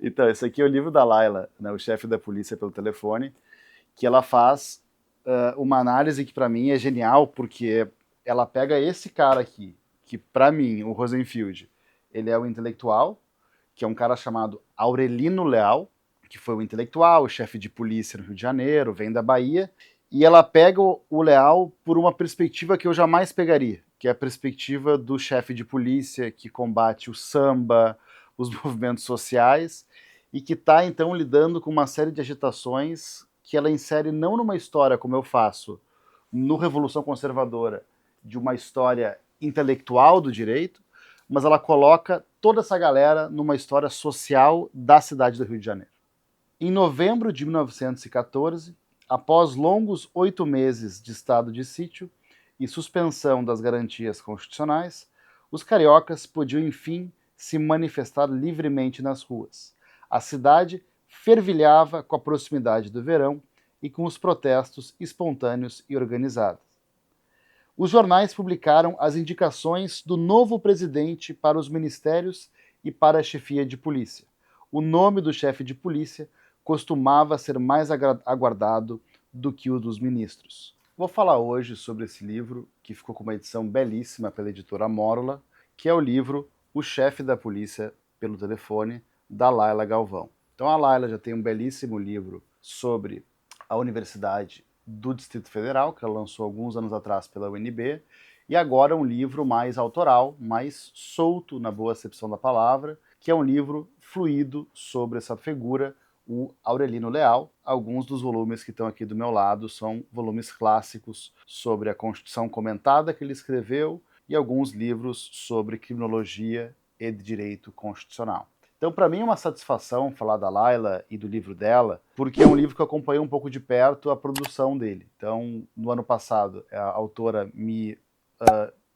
Então, esse aqui é o livro da Laila, né, o chefe da polícia pelo telefone, que ela faz uma análise que para mim é genial, porque ela pega esse cara aqui, que para mim, o Rosenfield, ele é o intelectual, que é um cara chamado Aurelino Leal, que foi o intelectual, o chefe de polícia no Rio de Janeiro, vem da Bahia, e ela pega o Leal por uma perspectiva que eu jamais pegaria, que é a perspectiva do chefe de polícia que combate o samba, os movimentos sociais, e que está então lidando com uma série de agitações que ela insere não numa história como eu faço no Revolução Conservadora, de uma história intelectual do direito, mas ela coloca toda essa galera numa história social da cidade do Rio de Janeiro. Em novembro de 1914, após longos 8 meses de estado de sítio e suspensão das garantias constitucionais, os cariocas podiam enfim se manifestar livremente nas ruas. A cidade fervilhava com a proximidade do verão e com os protestos espontâneos e organizados. Os jornais publicaram as indicações do novo presidente para os ministérios e para a chefia de polícia. O nome do chefe de polícia costumava ser mais aguardado do que o dos ministros. Vou falar hoje sobre esse livro, que ficou com uma edição belíssima pela editora Mórula, que é o livro O Chefe da Polícia pelo Telefone, da Laila Galvão. Então a Laila já tem um belíssimo livro sobre a Universidade do Distrito Federal, que ela lançou alguns anos atrás pela UNB, e agora um livro mais autoral, mais solto na boa acepção da palavra, que é um livro fluido sobre essa figura, o Aurelino Leal. Alguns dos volumes que estão aqui do meu lado são volumes clássicos sobre a Constituição comentada que ele escreveu e alguns livros sobre criminologia e direito constitucional. Então, para mim é uma satisfação falar da Laila e do livro dela, porque é um livro que eu acompanhei um pouco de perto a produção dele. Então, no ano passado, a autora me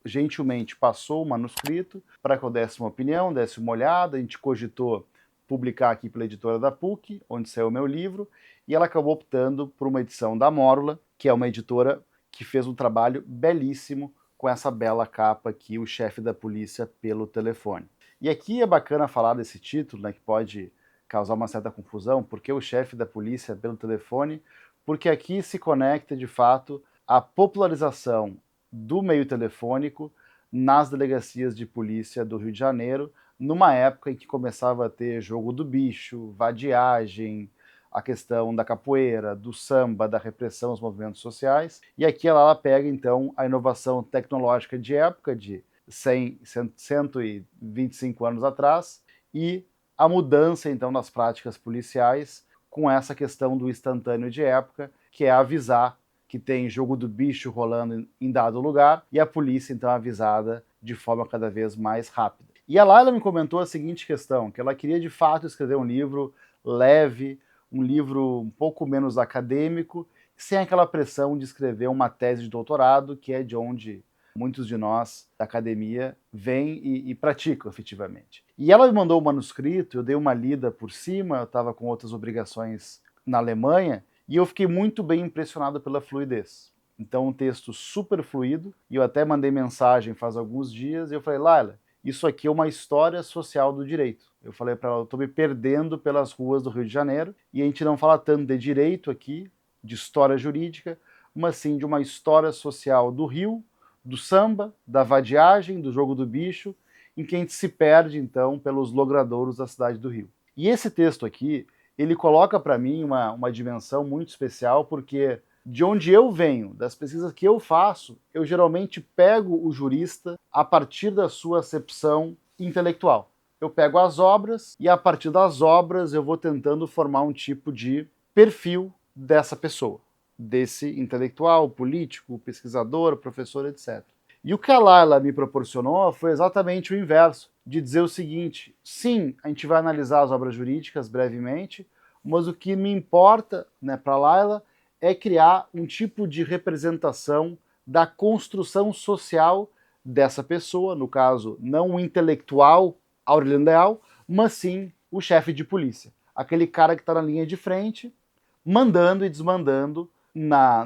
gentilmente passou o manuscrito para que eu desse uma opinião, desse uma olhada. A gente cogitou publicar aqui pela editora da PUC, onde saiu o meu livro, e ela acabou optando por uma edição da Mórula, que é uma editora que fez um trabalho belíssimo com essa bela capa aqui, O Chefe da Polícia pelo Telefone. E aqui é bacana falar desse título, né, que pode causar uma certa confusão, porque o chefe da polícia pelo telefone, porque aqui se conecta de fato a popularização do meio telefônico nas delegacias de polícia do Rio de Janeiro, numa época em que começava a ter jogo do bicho, vadiagem, a questão da capoeira, do samba, da repressão aos movimentos sociais. E aqui ela pega então a inovação tecnológica de época, de 125 anos atrás, e a mudança então nas práticas policiais com essa questão do instantâneo de época, que é avisar que tem jogo do bicho rolando em dado lugar e a polícia então é avisada de forma cada vez mais rápida. E a Laila me comentou a seguinte questão, que ela queria de fato escrever um livro leve, um livro um pouco menos acadêmico, sem aquela pressão de escrever uma tese de doutorado, que é de onde muitos de nós da academia vêm e praticam efetivamente. E ela me mandou o manuscrito, eu dei uma lida por cima, eu estava com outras obrigações na Alemanha, e eu fiquei muito bem impressionado pela fluidez. Então, um texto super fluido, e eu até mandei mensagem faz alguns dias, e eu falei, Laila, isso aqui é uma história social do direito. Eu falei para ela, eu estou me perdendo pelas ruas do Rio de Janeiro, e a gente não fala tanto de direito aqui, de história jurídica, mas sim de uma história social do Rio, do samba, da vadiagem, do jogo do bicho, em que a gente se perde, então, pelos logradouros da cidade do Rio. E esse texto aqui, ele coloca para mim uma dimensão muito especial, porque de onde eu venho, das pesquisas que eu faço, eu geralmente pego o jurista a partir da sua acepção intelectual. Eu pego as obras e a partir das obras eu vou tentando formar um tipo de perfil dessa pessoa, desse intelectual, político, pesquisador, professor, etc. E o que a Laila me proporcionou foi exatamente o inverso, de dizer o seguinte, sim, a gente vai analisar as obras jurídicas brevemente, mas o que me importa, né, para a Laila é criar um tipo de representação da construção social dessa pessoa, no caso, não o intelectual Aureliano Leal, mas sim o chefe de polícia. Aquele cara que está na linha de frente, mandando e desmandando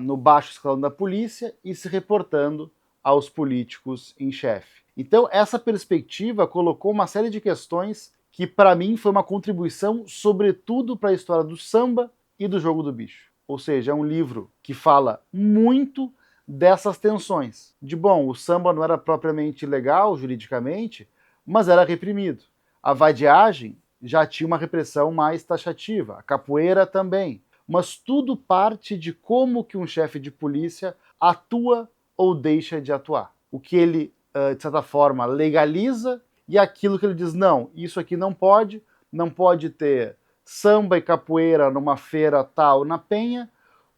no baixo escalão da polícia e se reportando aos políticos em chefe. Então, essa perspectiva colocou uma série de questões que para mim foi uma contribuição sobretudo para a história do samba e do Jogo do Bicho. Ou seja, é um livro que fala muito dessas tensões. De bom, o samba não era propriamente legal juridicamente, mas era reprimido. A vadiagem já tinha uma repressão mais taxativa, a capoeira também. Mas tudo parte de como que um chefe de polícia atua ou deixa de atuar. O que ele, de certa forma, legaliza e aquilo que ele diz, não, isso aqui não pode ter samba e capoeira numa feira tal na Penha,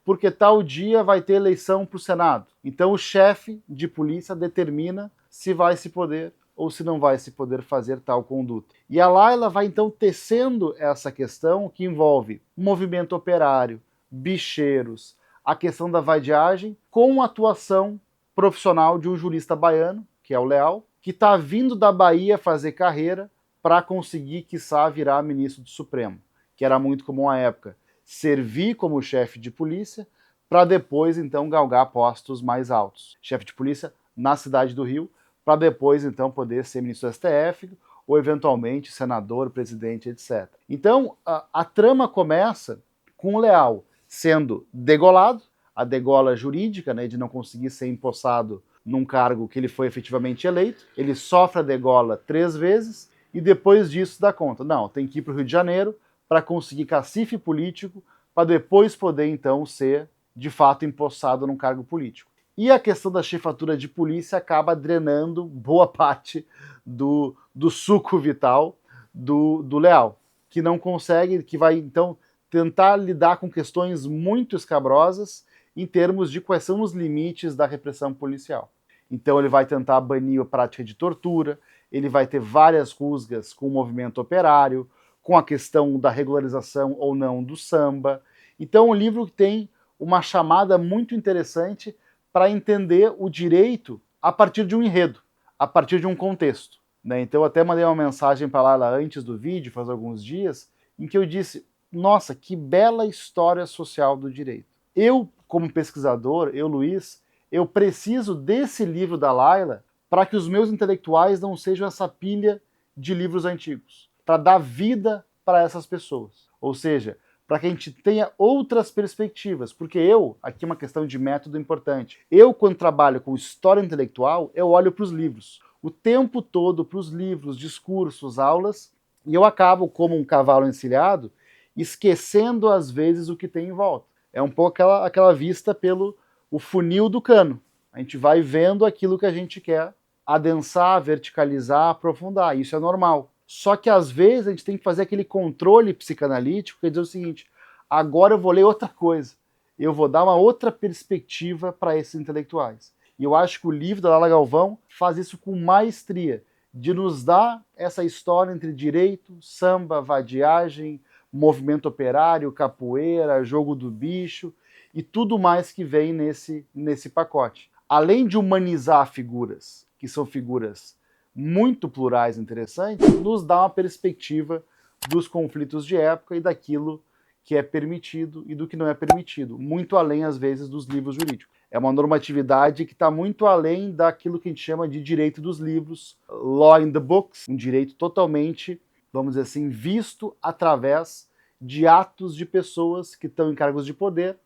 porque tal dia vai ter eleição para o Senado. Então o chefe de polícia determina se vai se poder ou se não vai se poder fazer tal conduta. E a Laila vai então tecendo essa questão que envolve movimento operário, bicheiros, a questão da vadiagem, com a atuação profissional de um jurista baiano, que é o Leal, que está vindo da Bahia fazer carreira para conseguir, quiçá, virar ministro do Supremo, que era muito comum à época, servir como chefe de polícia para depois, então, galgar postos mais altos. Chefe de polícia na cidade do Rio, para depois, então, poder ser ministro do STF ou, eventualmente, senador, presidente, etc. Então, a trama começa com o Leal sendo degolado, a degola jurídica, né, de não conseguir ser empossado num cargo que ele foi efetivamente eleito. Ele sofre a degola 3 vezes e depois disso dá conta. Não, tem que ir para o Rio de Janeiro para conseguir cacife político, para depois poder, então, ser, de fato, empossado num cargo político. E a questão da chefatura de polícia acaba drenando boa parte do suco vital do Leal, que não consegue, que vai, então, tentar lidar com questões muito escabrosas em termos de quais são os limites da repressão policial. Então ele vai tentar banir a prática de tortura, ele vai ter várias rusgas com o movimento operário, com a questão da regularização ou não do samba. Então é um livro que tem uma chamada muito interessante para entender o direito a partir de um enredo, a partir de um contexto. Né? Então eu até mandei uma mensagem para ela antes do vídeo, faz alguns dias, em que eu disse, nossa, que bela história social do direito. Eu, como pesquisador, Luiz, eu preciso desse livro da Laila para que os meus intelectuais não sejam essa pilha de livros antigos, para dar vida para essas pessoas. Ou seja, para que a gente tenha outras perspectivas, porque aqui é uma questão de método importante, quando trabalho com história intelectual, eu olho para os livros, o tempo todo para os livros, discursos, aulas, e eu acabo, como um cavalo encilhado, esquecendo às vezes o que tem em volta. É um pouco aquela vista pelo o funil do cano. A gente vai vendo aquilo que a gente quer adensar, verticalizar, aprofundar. Isso é normal. Só que às vezes a gente tem que fazer aquele controle psicanalítico, que é dizer o seguinte, agora eu vou ler outra coisa. Eu vou dar uma outra perspectiva para esses intelectuais. E eu acho que o livro da Laila Galvão faz isso com maestria, de nos dar essa história entre direito, samba, vadiagem, movimento operário, capoeira, jogo do bicho e tudo mais que vem nesse pacote. Além de humanizar figuras, que são figuras muito plurais e interessantes, nos dá uma perspectiva dos conflitos de época e daquilo que é permitido e do que não é permitido, muito além, às vezes, dos livros jurídicos. É uma normatividade que está muito além daquilo que a gente chama de direito dos livros, law in the books, um direito totalmente, vamos dizer assim, visto através de atos de pessoas que estão em cargos de poder,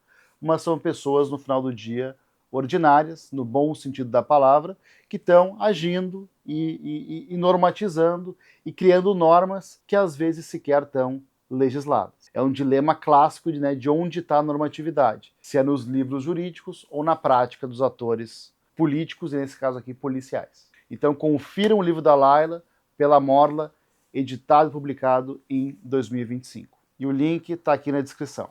mas são pessoas, no final do dia, ordinárias, no bom sentido da palavra, que estão agindo e normatizando e criando normas que às vezes sequer estão legisladas. É um dilema clássico de onde está a normatividade, se é nos livros jurídicos ou na prática dos atores políticos, e nesse caso aqui, policiais. Então confiram o livro da Laila, pela Morla, editado e publicado em 2025. E o link está aqui na descrição.